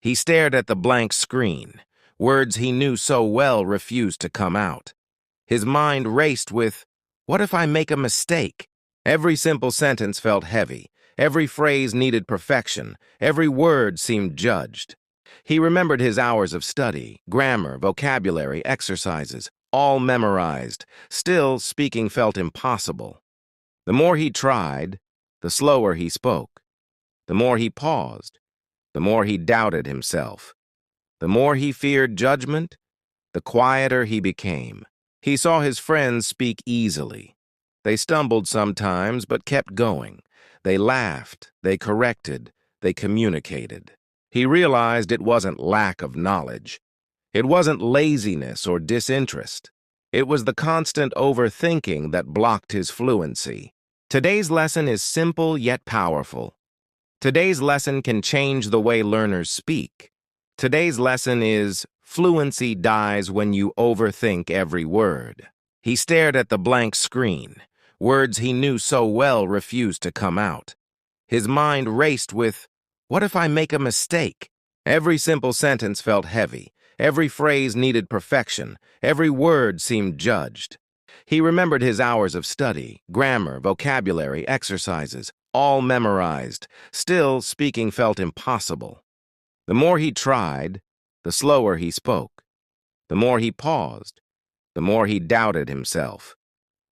He stared at the blank screen. Words he knew so well refused to come out. His mind raced with, "What if I make a mistake?" Every simple sentence felt heavy. Every phrase needed perfection. Every word seemed judged. He remembered his hours of study, grammar, vocabulary, exercises, all memorized. Still, speaking felt impossible. The more he tried, the slower he spoke. The more he paused, the more he doubted himself. The more he feared judgment, the quieter he became. He saw his friends speak easily. They stumbled sometimes, but kept going. They laughed, they corrected, they communicated. He realized it wasn't lack of knowledge. It wasn't laziness or disinterest. It was the constant overthinking that blocked his fluency. Today's lesson is simple yet powerful. Today's lesson can change the way learners speak. Today's lesson is, fluency dies when you overthink every word. He stared at the blank screen. Words he knew so well refused to come out. His mind raced with, "What if I make a mistake?" Every simple sentence felt heavy. Every phrase needed perfection. Every word seemed judged. He remembered his hours of study, grammar, vocabulary, exercises, all memorized. Still, speaking felt impossible. The more he tried, the slower he spoke. The more he paused, the more he doubted himself.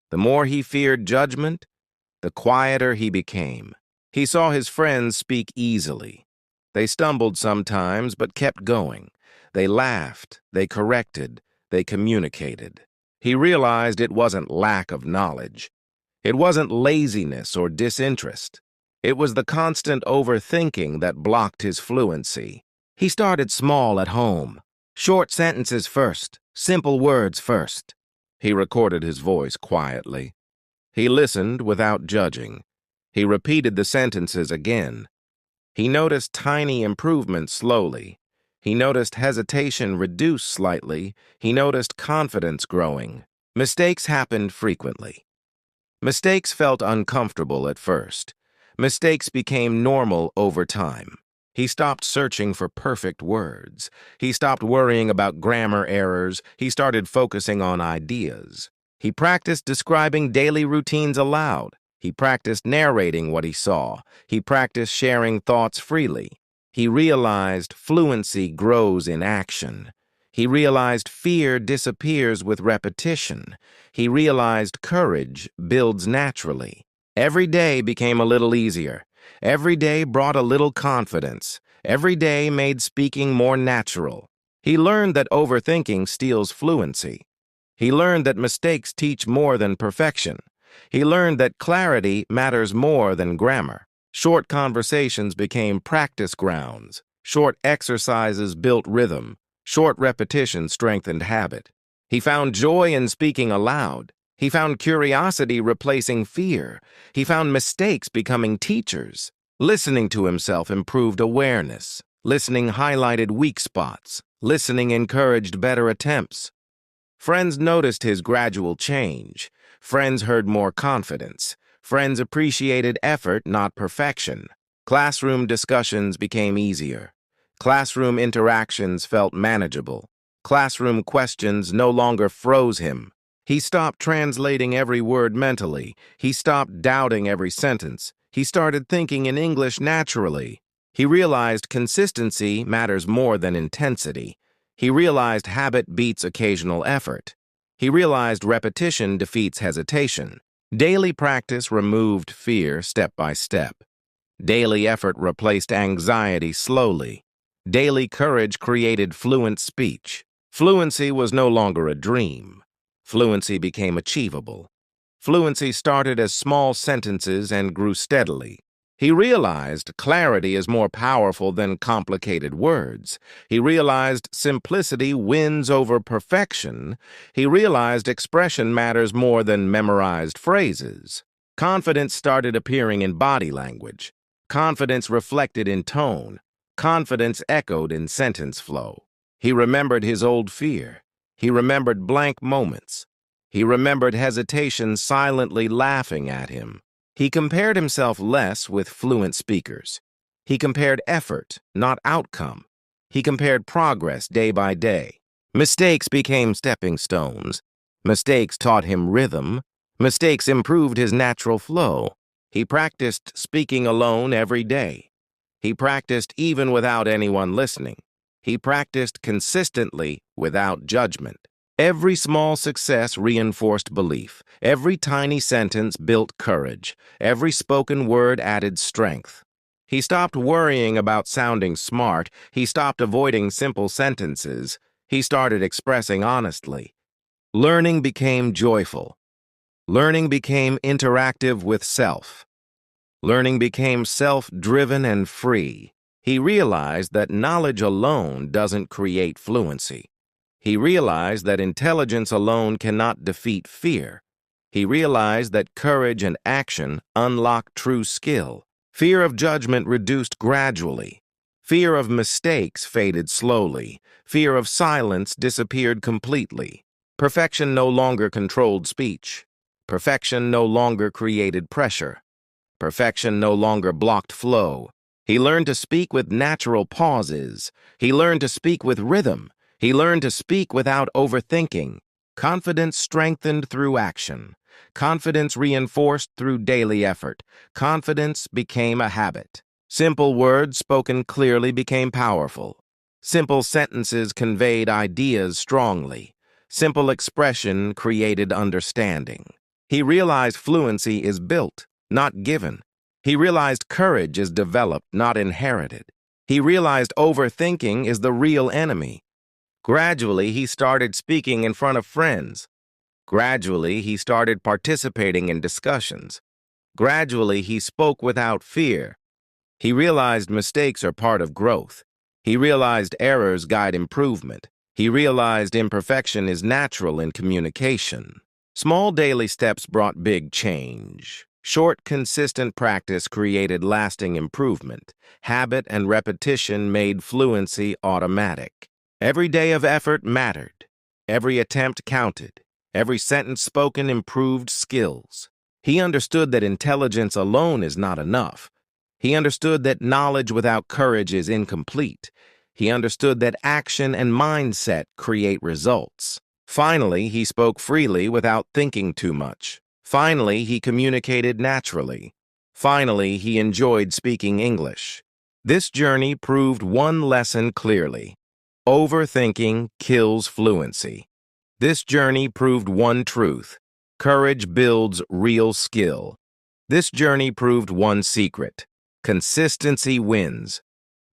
The more he feared judgment, the quieter he became. He saw his friends speak easily. They stumbled sometimes, but kept going. They laughed, they corrected, they communicated. He realized it wasn't lack of knowledge. It wasn't laziness or disinterest. It was the constant overthinking that blocked his fluency. He started small at home. Short sentences first, simple words first. He recorded his voice quietly. He listened without judging. He repeated the sentences again. He noticed tiny improvements slowly. He noticed hesitation reduce slightly. He noticed confidence growing. Mistakes happened frequently. Mistakes felt uncomfortable at first. Mistakes became normal over time. He stopped searching for perfect words. He stopped worrying about grammar errors. He started focusing on ideas. He practiced describing daily routines aloud. He practiced narrating what he saw. He practiced sharing thoughts freely. He realized fluency grows in action. He realized fear disappears with repetition. He realized courage builds naturally. Every day became a little easier. Every day brought a little confidence. Every day made speaking more natural. He learned that overthinking steals fluency. He learned that mistakes teach more than perfection. He learned that clarity matters more than grammar. Short conversations became practice grounds. Short exercises built rhythm. Short repetition strengthened habit. He found joy in speaking aloud. He found curiosity replacing fear. He found mistakes becoming teachers. Listening to himself improved awareness. Listening highlighted weak spots. Listening encouraged better attempts. Friends noticed his gradual change. Friends heard more confidence. Friends appreciated effort, not perfection. Classroom discussions became easier. Classroom interactions felt manageable. Classroom questions no longer froze him. He stopped translating every word mentally. He stopped doubting every sentence. He started thinking in English naturally. He realized consistency matters more than intensity. He realized habit beats occasional effort. He realized repetition defeats hesitation. Daily practice removed fear step by step. Daily effort replaced anxiety slowly. Daily courage created fluent speech. Fluency was no longer a dream. Fluency became achievable. Fluency started as small sentences and grew steadily. He realized clarity is more powerful than complicated words. He realized simplicity wins over perfection. He realized expression matters more than memorized phrases. Confidence started appearing in body language. Confidence reflected in tone. Confidence echoed in sentence flow. He remembered his old fear. He remembered blank moments. He remembered hesitation silently laughing at him. He compared himself less with fluent speakers. He compared effort, not outcome. He compared progress day by day. Mistakes became stepping stones. Mistakes taught him rhythm. Mistakes improved his natural flow. He practiced speaking alone every day. He practiced even without anyone listening. He practiced consistently without judgment. Every small success reinforced belief. Every tiny sentence built courage. Every spoken word added strength. He stopped worrying about sounding smart. He stopped avoiding simple sentences. He started expressing honestly. Learning became joyful. Learning became interactive with self. Learning became self-driven and free. He realized that knowledge alone doesn't create fluency. He realized that intelligence alone cannot defeat fear. He realized that courage and action unlock true skill. Fear of judgment reduced gradually. Fear of mistakes faded slowly. Fear of silence disappeared completely. Perfection no longer controlled speech. Perfection no longer created pressure. Perfection no longer blocked flow. He learned to speak with natural pauses. He learned to speak with rhythm. He learned to speak without overthinking. Confidence strengthened through action. Confidence reinforced through daily effort. Confidence became a habit. Simple words spoken clearly became powerful. Simple sentences conveyed ideas strongly. Simple expression created understanding. He realized fluency is built, not given. He realized courage is developed, not inherited. He realized overthinking is the real enemy. Gradually, he started speaking in front of friends. Gradually, he started participating in discussions. Gradually, he spoke without fear. He realized mistakes are part of growth. He realized errors guide improvement. He realized imperfection is natural in communication. Small daily steps brought big change. Short, consistent practice created lasting improvement. Habit and repetition made fluency automatic. Every day of effort mattered. Every attempt counted. Every sentence spoken improved skills. He understood that intelligence alone is not enough. He understood that knowledge without courage is incomplete. He understood that action and mindset create results. Finally, he spoke freely without thinking too much. Finally, he communicated naturally. Finally, he enjoyed speaking English. This journey proved one lesson clearly. Overthinking kills fluency. This journey proved one truth. Courage builds real skill. This journey proved one secret. Consistency wins.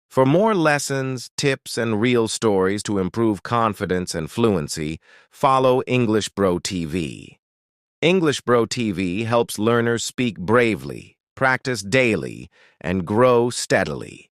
For more lessons, tips, and real stories to improve confidence and fluency, follow English Bro TV. English Bro TV helps learners speak bravely, practice daily, and grow steadily.